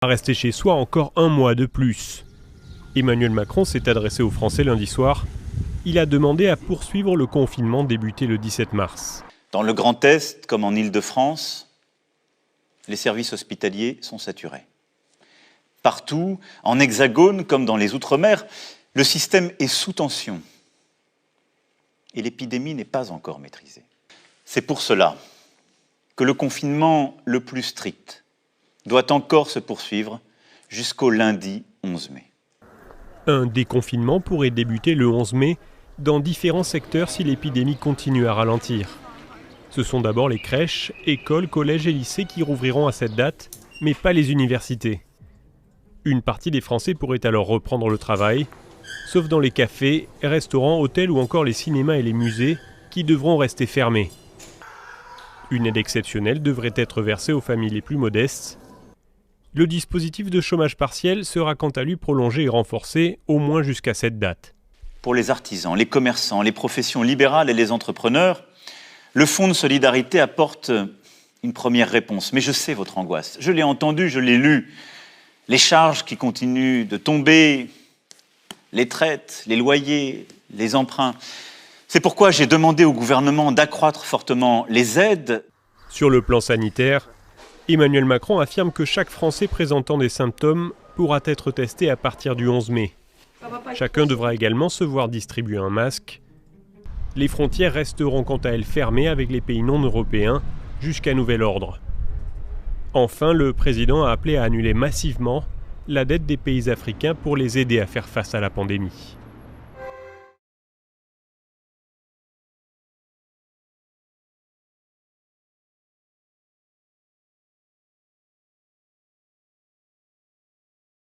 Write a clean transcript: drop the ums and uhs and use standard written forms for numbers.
À rester chez soi encore un mois de plus. Emmanuel Macron s'est adressé aux Français lundi soir. Il a demandé à poursuivre le confinement débuté le 17 mars. Dans le Grand Est, comme en Île-de-France, les services hospitaliers sont saturés. Partout, en Hexagone comme dans les Outre-mer, le système est sous tension. Et l'épidémie n'est pas encore maîtrisée. C'est pour cela que le confinement le plus strict doit encore se poursuivre jusqu'au lundi 11 mai. Un déconfinement pourrait débuter le 11 mai dans différents secteurs si l'épidémie continue à ralentir. Ce sont d'abord les crèches, écoles, collèges et lycées qui rouvriront à cette date, mais pas les universités. Une partie des Français pourrait alors reprendre le travail, sauf dans les cafés, restaurants, hôtels ou encore les cinémas et les musées qui devront rester fermés. Une aide exceptionnelle devrait être versée aux familles les plus modestes. Le dispositif de chômage partiel sera quant à lui prolongé et renforcé au moins jusqu'à cette date. Pour les artisans, les commerçants, les professions libérales et les entrepreneurs, le Fonds de solidarité apporte une première réponse. Mais je sais votre angoisse. Je l'ai entendu, je l'ai lu. Les charges qui continuent de tomber, les traites, les loyers, les emprunts. C'est pourquoi j'ai demandé au gouvernement d'accroître fortement les aides. Sur le plan sanitaire, Emmanuel Macron affirme que chaque Français présentant des symptômes pourra être testé à partir du 11 mai. Chacun devra également se voir distribuer un masque. Les frontières resteront quant à elles fermées avec les pays non européens jusqu'à nouvel ordre. Enfin, le président a appelé à annuler massivement la dette des pays africains pour les aider à faire face à la pandémie.